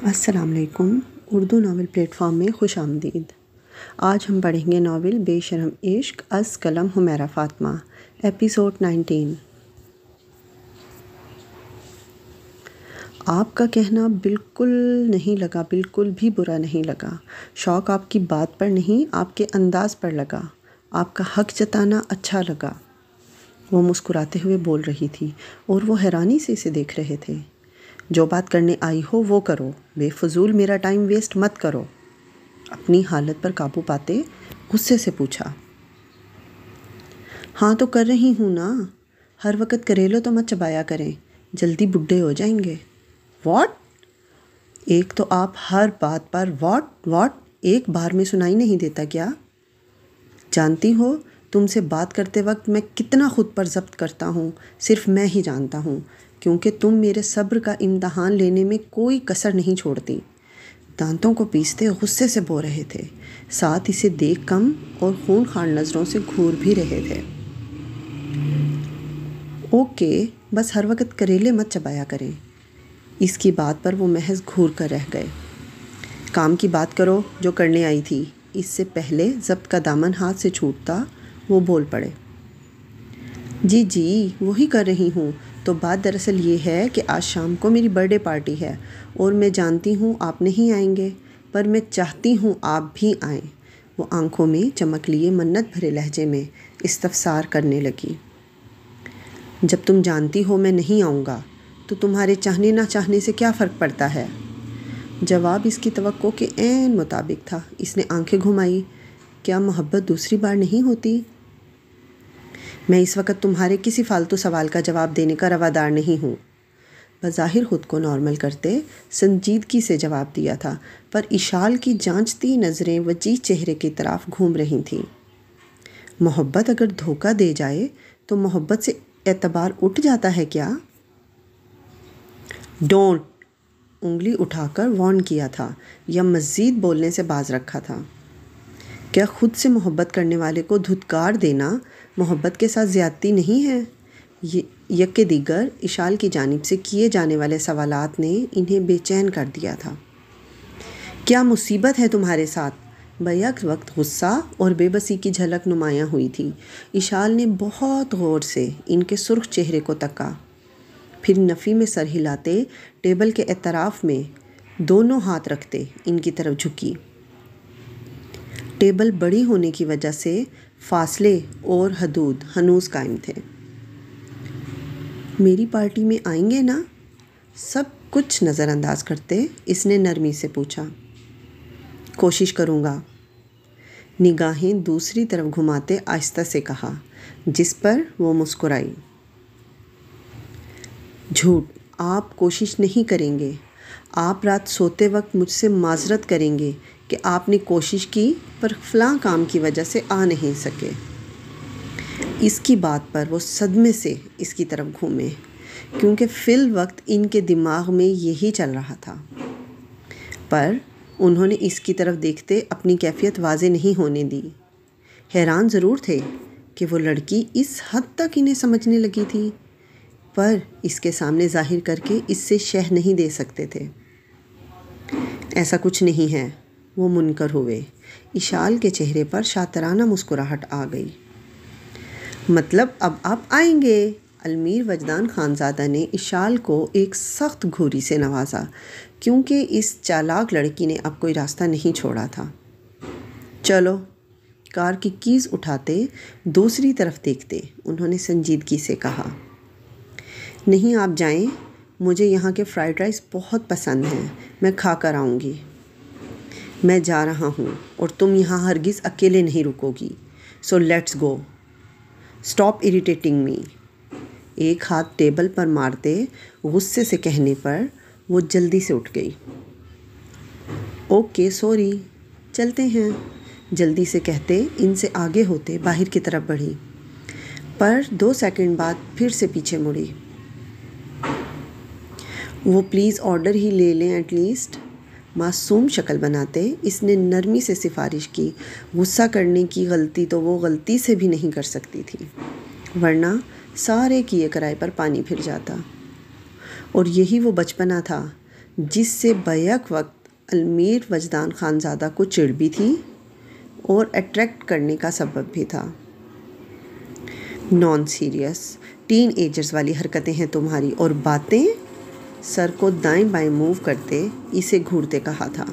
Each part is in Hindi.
अस्सलाम वालेकुम। उर्दू नावल प्लेटफॉर्म में खुश आमदीद। आज हम पढ़ेंगे नावल बेशरम इश्क अज़ कलम हुमैरा फ़ातिमा, एपिसोड 19। आपका कहना बिल्कुल नहीं लगा, बिल्कुल भी बुरा नहीं लगा। शौक़ आपकी बात पर नहीं, आपके अंदाज़ पर लगा। आपका हक़ जताना अच्छा लगा। वो मुस्कुराते हुए बोल रही थी और वो हैरानी से इसे देख रहे थे। जो बात करने आई हो वो करो, बेफजूल मेरा टाइम वेस्ट मत करो। अपनी हालत पर काबू पाते गुस्से से पूछा। हाँ तो कर रही हूँ ना, हर वक्त करेलो तो मत चबाया करें, जल्दी बुढ़े हो जाएंगे। व्हाट? एक तो आप हर बात पर व्हाट एक बार में सुनाई नहीं देता क्या? जानती हो तुमसे बात करते वक्त मैं कितना खुद पर जब्त करता हूँ, सिर्फ मैं ही जानता हूँ, क्योंकि तुम मेरे सब्र का इम्तहान लेने में कोई कसर नहीं छोड़ती। दांतों को पीसते गुस्से से बोल रहे थे, साथ इसे देख कम और खून खार नज़रों से घूर भी रहे थे। ओके, बस हर वक्त करेले मत चबाया करें। इसकी बात पर वो महज घूर कर रह गए। काम की बात करो जो करने आई थी। इससे पहले जब्त का दामन हाथ से छूटता वो बोल पड़े। जी वही कर रही हूँ। तो बात दरअसल ये है कि आज शाम को मेरी बर्थडे पार्टी है और मैं जानती हूँ आप नहीं आएंगे, पर मैं चाहती हूँ आप भी आएं। वो आंखों में चमक लिए मन्नत भरे लहजे में इस्तफसार करने लगी। जब तुम जानती हो मैं नहीं आऊँगा तो तुम्हारे चाहने ना चाहने से क्या फ़र्क पड़ता है? जवाब इसकी तवक्को के ऐन मुताबिक था। इसने आंखें घुमाई। क्या मोहब्बत दूसरी बार नहीं होती? मैं इस वक्त तुम्हारे किसी फालतू सवाल का जवाब देने का रवादार नहीं हूँ। बज़ाहिर खुद को नॉर्मल करते संजीदगी से जवाब दिया था, पर इशाल की जांचती नज़रें वजीह चेहरे की तरफ घूम रही थीं। मोहब्बत अगर धोखा दे जाए तो मोहब्बत से एतबार उठ जाता है क्या? डोंट, उंगली उठाकर वार्न किया था या मज़ीद बोलने से बाज रखा था। क्या खुद से मोहब्बत करने वाले को धुतकार देना मोहब्बत के साथ ज़्यादती नहीं है? ये यक्के दीगर इशाल की जानिब से किए जाने वाले सवालात ने इन्हें बेचैन कर दिया था। क्या मुसीबत है तुम्हारे साथ? बैक वक्त गुस्सा और बेबसी की झलक नुमायाँ हुई थी। इशाल ने बहुत गौर से इनके सुर्ख चेहरे को तका, फिर नफ़ी में सर हिलाते टेबल के एतराफ़ में दोनों हाथ रखते इनकी तरफ झुकी। टेबल बड़ी होने की वजह से फासले और हदूद हनूस कायम थे। मेरी पार्टी में आएंगे ना? सब कुछ नज़रअंदाज करते इसने नरमी से पूछा। कोशिश करूँगा, निगाहें दूसरी तरफ घुमाते आहिस्ता से कहा, जिस पर वो मुस्कुराई। झूठ, आप कोशिश नहीं करेंगे। आप रात सोते वक्त मुझसे माजरत करेंगे कि आपने कोशिश की पर फ़लाँ काम की वजह से आ नहीं सके। इसकी बात पर वो सदमे से इसकी तरफ घूमे, क्योंकि फ़िल वक्त इनके दिमाग में यही चल रहा था। पर उन्होंने इसकी तरफ देखते अपनी कैफियत वाज़े नहीं होने दी। हैरान ज़रूर थे कि वो लड़की इस हद तक इन्हें समझने लगी थी, पर इसके सामने जाहिर करके इससे शह नहीं दे सकते थे। ऐसा कुछ नहीं है, वो मुनकर हुए। इशाल के चेहरे पर शातराना मुस्कुराहट आ गई। मतलब अब आप आएंगे? अलमीर वजदान खानज़ादा ने इशाल को एक सख्त घूरी से नवाजा, क्योंकि इस चालाक लड़की ने अब कोई रास्ता नहीं छोड़ा था। चलो, कार की कीज़ उठाते दूसरी तरफ देखते उन्होंने संजीदगी से कहा। नहीं, आप जाएं, मुझे यहाँ के फ्राइड राइस बहुत पसंद हैं, मैं खा कर आऊँगी। मैं जा रहा हूँ और तुम यहाँ हरगिज़ अकेले नहीं रुकोगी, so let's go. Stop irritating me. एक हाथ टेबल पर मारते गुस्से से कहने पर वो जल्दी से उठ गई। ओके सॉरी, चलते हैं, जल्दी से कहते इनसे आगे होते बाहर की तरफ बढ़ी, पर 2 सेकंड बाद फिर से पीछे मुड़ी। वो प्लीज़ ऑर्डर ही ले लें एटलीस्ट। मासूम शक्ल बनाते इसने नरमी से सिफारिश की। गुस्सा करने की गलती तो वो गलती से भी नहीं कर सकती थी, वरना सारे किए कराए पर पानी फिर जाता। और यही वो बचपना था जिससे बैक वक्त अलमीर वजदान खानज़ादा को चिढ़ भी थी और अट्रैक्ट करने का सबब भी था। नॉन सीरियस टीन एजर्स वाली हरकतें हैं तुम्हारी और बातें। सर को दाएं बाएं मूव करते इसे घूरते कहा था,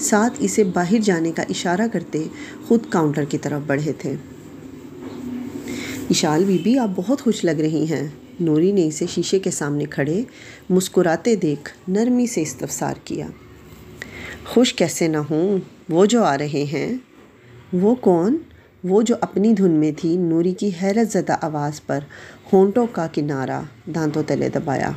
साथ इसे बाहर जाने का इशारा करते खुद काउंटर की तरफ बढ़े थे। इशाल बीबी, आप बहुत खुश लग रही हैं। नूरी ने इसे शीशे के सामने खड़े मुस्कुराते देख नरमी से इस्तफसार किया। खुश कैसे ना हूँ, वो जो आ रहे हैं। वो कौन? वो जो अपनी धुन में थी। नूरी की हैरत ज़दा आवाज़ पर होंठों का किनारा दांतों तले दबाया।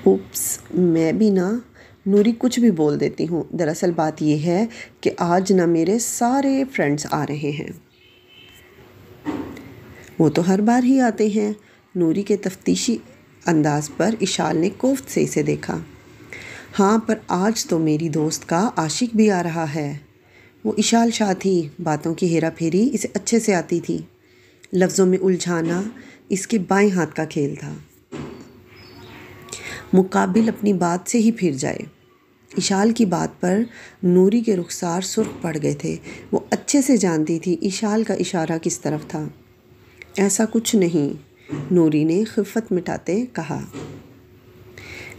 उप्स, मैं भी ना। नूरी कुछ भी बोल देती हूँ। दरअसल बात यह है कि आज ना मेरे सारे फ्रेंड्स आ रहे हैं। वो तो हर बार ही आते हैं। नूरी के तफ्तीशी अंदाज पर इशाल ने कोफ्त से इसे देखा। हाँ, पर आज तो मेरी दोस्त का आशिक भी आ रहा है। वो इशाल शाह थी। बातों की हेरा फेरी इसे अच्छे से आती थी। लफ्ज़ों में उलझाना इसके बाएं हाथ का खेल था। मुकाबिल अपनी बात से ही फिर जाए। इशाल की बात पर नूरी के रुखसार सुर्ख पड़ गए थे। वो अच्छे से जानती थी इशाल का इशारा किस तरफ था। ऐसा कुछ नहीं, नूरी ने खिफ़त मिटाते कहा।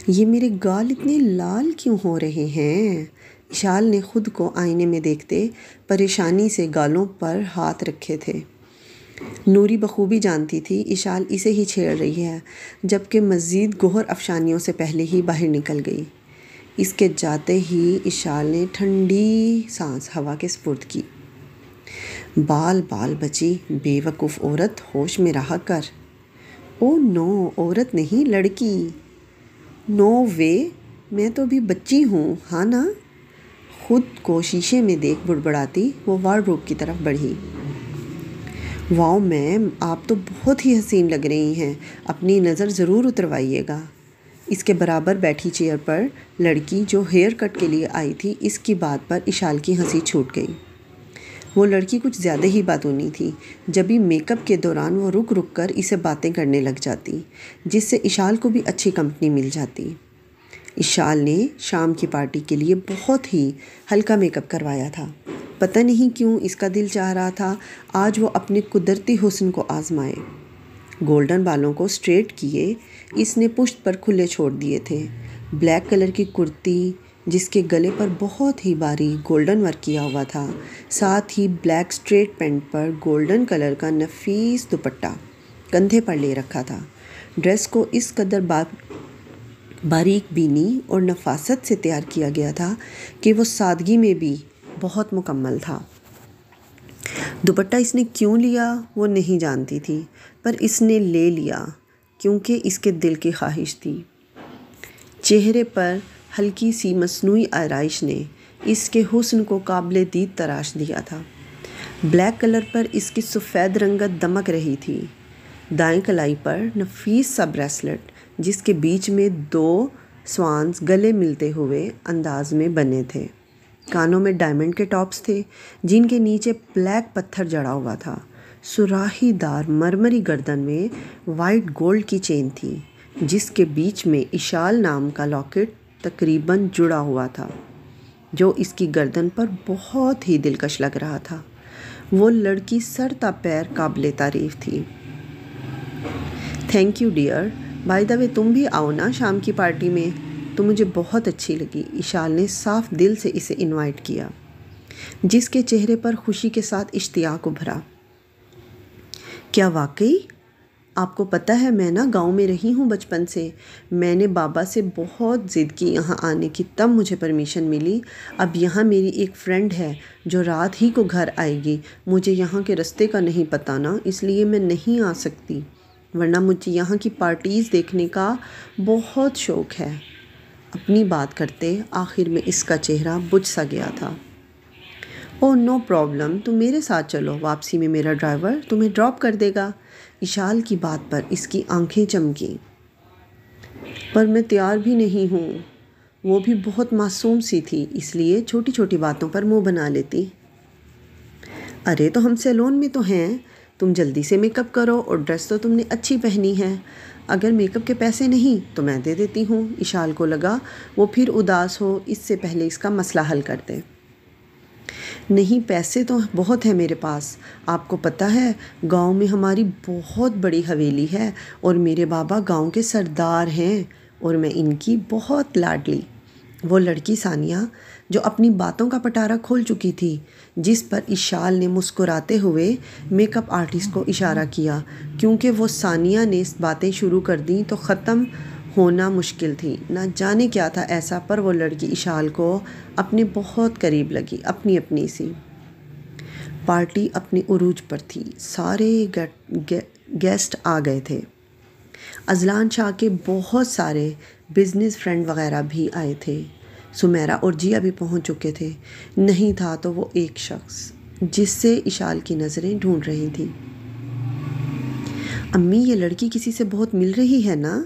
ये मेरे गाल इतने लाल क्यों हो रहे हैं? इशाल ने खुद को आईने में देखते परेशानी से गालों पर हाथ रखे थे। नूरी बखूबी जानती थी इशाल इसे ही छेड़ रही है, जबकि मज़ीद गोहर अफशानियों से पहले ही बाहर निकल गई। इसके जाते ही इशाल ने ठंडी सांस हवा के स्पुर्द की। बाल बाल बची, बेवकूफ़ औरत, होश में रहा कर। ओ नो, औरत नहीं लड़की। नो वे, मैं तो अभी बच्ची हूँ, हाँ ना। खुद को शीशे में देख बुड़बड़ाती वो वार्डरोब की तरफ बढ़ी। वाओ मैम, आप तो बहुत ही हसीन लग रही हैं। अपनी नज़र ज़रूर उतरवाइएगा। इसके बराबर बैठी चेयर पर लड़की जो हेयर कट के लिए आई थी, इसकी बात पर इशाल की हंसी छूट गई। वो लड़की कुछ ज़्यादा ही बातूनी थी। जब भी मेकअप के दौरान वो रुक रुक कर इसे बातें करने लग जाती, जिससे इशाल को भी अच्छी कंपनी मिल जाती। इशाल ने शाम की पार्टी के लिए बहुत ही हल्का मेकअप करवाया था। पता नहीं क्यों इसका दिल चाह रहा था आज वो अपने कुदरती हुस्न को आजमाए। गोल्डन बालों को स्ट्रेट किए इसने पुश्त पर खुले छोड़ दिए थे। ब्लैक कलर की कुर्ती जिसके गले पर बहुत ही बारीक गोल्डन वर्क किया हुआ था, साथ ही ब्लैक स्ट्रेट पैंट पर गोल्डन कलर का नफीस दुपट्टा कंधे पर ले रखा था। ड्रेस को इस कदर बारीक बीनी और नफासत से तैयार किया गया था कि वो सादगी में भी बहुत मुकम्मल था। दुपट्टा इसने क्यों लिया वो नहीं जानती थी, पर इसने ले लिया क्योंकि इसके दिल की ख्वाहिश थी। चेहरे पर हल्की सी मसनूई आराइश ने इसके हुस्न को काबिले दीद तराश दिया था। ब्लैक कलर पर इसकी सफ़ेद रंगत दमक रही थी। दाएं कलाई पर नफीस सा ब्रेसलेट जिसके बीच में 2 स्वान्स गले मिलते हुए अंदाज में बने थे। कानों में डायमंड के टॉप्स थे जिनके नीचे ब्लैक पत्थर जड़ा हुआ था। सुराहीदार मरमरी गर्दन में वाइट गोल्ड की चेन थी जिसके बीच में इशाल नाम का लॉकेट तकरीबन जुड़ा हुआ था, जो इसकी गर्दन पर बहुत ही दिलकश लग रहा था। वो लड़की सर ता पैर काबिले तारीफ़ थी। Thank you dear, by the way तुम भी आओ ना शाम की पार्टी में, तो मुझे बहुत अच्छी लगी। इशाल ने साफ दिल से इसे इनवाइट किया, जिसके चेहरे पर खुशी के साथ इश्तियाक उभरा। क्या वाकई? आपको पता है मैं ना गांव में रही हूँ बचपन से। मैंने बाबा से बहुत ज़िद की यहाँ आने की, तब मुझे परमिशन मिली। अब यहाँ मेरी एक फ्रेंड है जो रात ही को घर आएगी। मुझे यहाँ के रास्ते का नहीं पता ना, इसलिए मैं नहीं आ सकती, वरना मुझे यहाँ की पार्टीज़ देखने का बहुत शौक़ है। अपनी बात करते आखिर में इसका चेहरा बुझ सा गया था। ओह नो प्रॉब्लम, तुम मेरे साथ चलो, वापसी में मेरा ड्राइवर तुम्हें ड्रॉप कर देगा। इशाल की बात पर इसकी आंखें चमकी। पर मैं तैयार भी नहीं हूँ। वो भी बहुत मासूम सी थी, इसलिए छोटी छोटी बातों पर मुंह बना लेती। अरे तो हम सैलून में तो हैं, तुम जल्दी से मेकअप करो और ड्रेस तो तुमने अच्छी पहनी है। अगर मेकअप के पैसे नहीं तो मैं दे देती हूँ। इशाल को लगा वो फिर उदास हो, इससे पहले इसका मसला हल कर दे। नहीं, पैसे तो बहुत है मेरे पास। आपको पता है गांव में हमारी बहुत बड़ी हवेली है और मेरे बाबा गांव के सरदार हैं और मैं इनकी बहुत लाडली। वो लड़की सानिया जो अपनी बातों का पटारा खोल चुकी थी, जिस पर इशाल ने मुस्कुराते हुए मेकअप आर्टिस्ट को इशारा किया, क्योंकि वो सानिया ने बातें शुरू कर दी तो ख़त्म होना मुश्किल थी। ना जाने क्या था ऐसा, पर वो लड़की इशाल को अपने बहुत करीब लगी, अपनी अपनी सी। पार्टी अपने उरूज पर थी, सारे गेस्ट आ गए थे। अजलान शाह के बहुत सारे बिजनेस फ्रेंड वगैरह भी आए थे। सुमेरा और जिया भी पहुंच चुके थे। नहीं था तो वो एक शख्स जिससे इशाल की नज़रें ढूंढ रही थी। अम्मी, ये लड़की किसी से बहुत मिल रही है ना?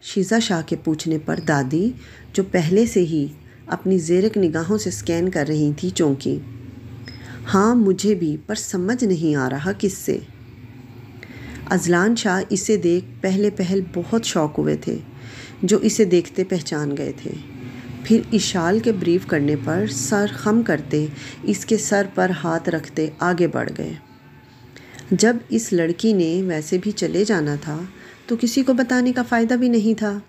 शीज़ा शाह के पूछने पर दादी, जो पहले से ही अपनी ज़ेरक निगाहों से स्कैन कर रही थी, चौंकी। हाँ, मुझे भी, पर समझ नहीं आ रहा किससे। अजलान शाह इसे देख पहले बहुत शौक हुए थे, जो इसे देखते पहचान गए थे। फिर इशाल के ब्रीफ करने पर सर खम करते, इसके सर पर हाथ रखते आगे बढ़ गए। जब इस लड़की ने वैसे भी चले जाना था तो किसी को बताने का फ़ायदा भी नहीं था।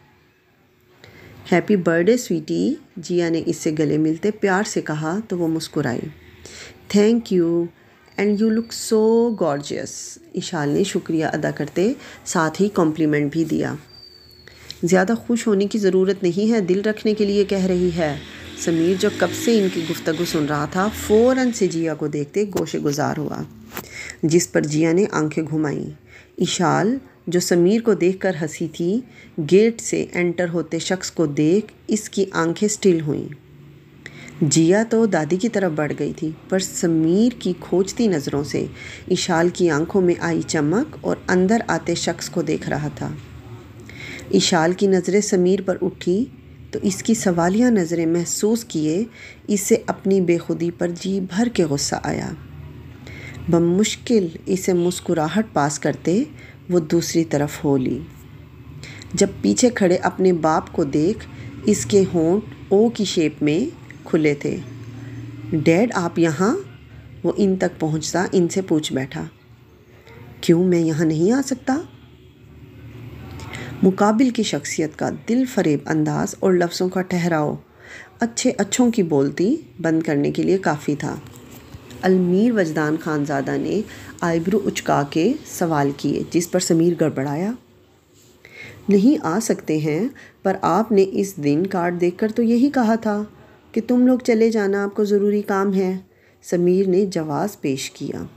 हैप्पी बर्थडे स्वीटी, जिया ने इससे गले मिलते प्यार से कहा तो वो मुस्कुराई। Thank you and you look so gorgeous, Ishal ने शुक्रिया अदा करते साथ ही कॉम्प्लीमेंट भी दिया। ज़्यादा खुश होने की ज़रूरत नहीं है, दिल रखने के लिए कह रही है। समीर जो कब से इनकी गुफ्तगू सुन रहा था, फ़ौरन से जिया को देखते गोशे गुजार हुआ, जिस पर जिया ने आंखें घुमाईं। इशाल जो समीर को देखकर हंसी थी, गेट से एंटर होते शख्स को देख इसकी आंखें स्टिल हुईं। जिया तो दादी की तरफ बढ़ गई थी, पर समीर की खोजती नज़रों से इशाल की आंखों में आई चमक और अंदर आते शख्स को देख रहा था। इशाल की नज़रें समीर पर उठी तो इसकी सवालिया नज़रें महसूस किए इसे अपनी बेखुदी पर जी भर के गुस्सा आया। बमुश्किल इसे मुस्कुराहट पास करते वो दूसरी तरफ हो ली। जब पीछे खड़े अपने बाप को देख इसके होंठ ओ की शेप में खुले थे। डैड, आप यहाँ? वो इन तक पहुँचता इनसे पूछ बैठा। क्यों, मैं यहाँ नहीं आ सकता? मुकाबिल की शख्सियत का दिल फरेब अंदाज और लफ्ज़ों का ठहराव अच्छों की बोलती बंद करने के लिए काफ़ी था। अलमीर वजदान खानज़ादा ने आईब्रो उचका के सवाल किए, जिस पर समीर गड़बड़ाया। नहीं आ सकते हैं, पर आपने इस दिन कार्ड देखकर तो यही कहा था कि तुम लोग चले जाना, आपको ज़रूरी काम है। समीर ने जवाब पेश किया।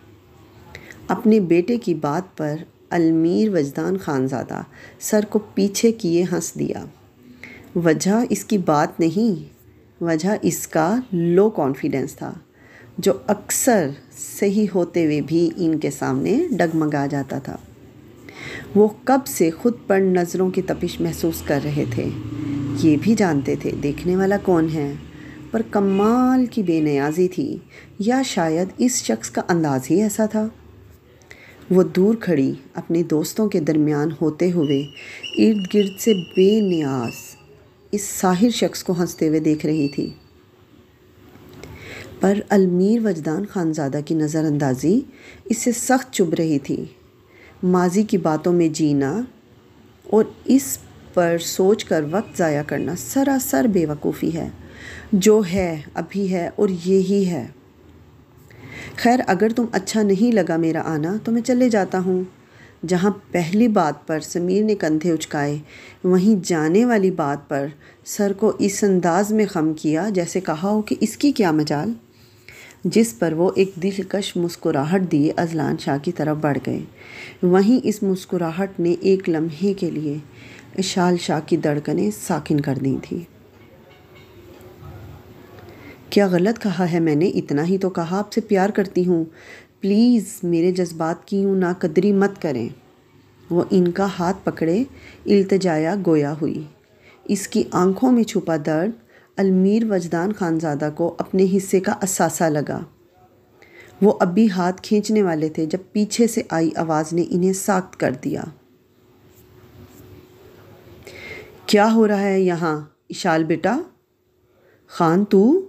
अपने बेटे की बात पर अलमीर वजदान खानज़ादा सर को पीछे किए हंस दिया। वजह इसकी बात नहीं, वजह इसका लो कॉन्फिडेंस था, जो अक्सर सही होते हुए भी इनके सामने डगमगा जाता था। वो कब से खुद पर नज़रों की तपिश महसूस कर रहे थे, ये भी जानते थे देखने वाला कौन है, पर कमाल की बेनियाज़ी थी, या शायद इस शख्स का अंदाज़ ही ऐसा था। वो दूर खड़ी अपने दोस्तों के दरमियान होते हुए इर्द गिर्द से बेनियाज इस साहिर शख्स को हंसते हुए देख रही थी। पर अलमीर वजदान खानज़ादा की नज़रअंदाज़ी इससे सख्त चुभ रही थी। माजी की बातों में जीना और इस पर सोचकर वक्त ज़ाया करना सरासर बेवकूफ़ी है। जो है अभी है और ये ही है। खैर, अगर तुम अच्छा नहीं लगा मेरा आना तो मैं चले जाता हूँ। जहाँ पहली बात पर समीर ने कंधे उचकाए, वहीं जाने वाली बात पर सर को इस अंदाज में खम किया जैसे कहा हो कि इसकी क्या मजाल, जिस पर वो एक दिलकश मुस्कुराहट दिए अजलान शाह की तरफ बढ़ गए। वहीं इस मुस्कुराहट ने एक लम्हे के लिए इशाल शाह की धड़कनें साकिन कर दी थी। क्या गलत कहा है मैंने? इतना ही तो कहा आपसे प्यार करती हूँ, प्लीज़ मेरे जज्बात की यूँ नाकदरी मत करें। वो इनका हाथ पकड़े इल्तिजाया गोया हुई। इसकी आंखों में छुपा दर्द अलमीर वजदान खानज़ादा को अपने हिस्से का अहसासा लगा। वो अभी हाथ खींचने वाले थे जब पीछे से आई आवाज़ ने इन्हें साख्त कर दिया। क्या हो रहा है यहाँ इशाल बेटा? खान तू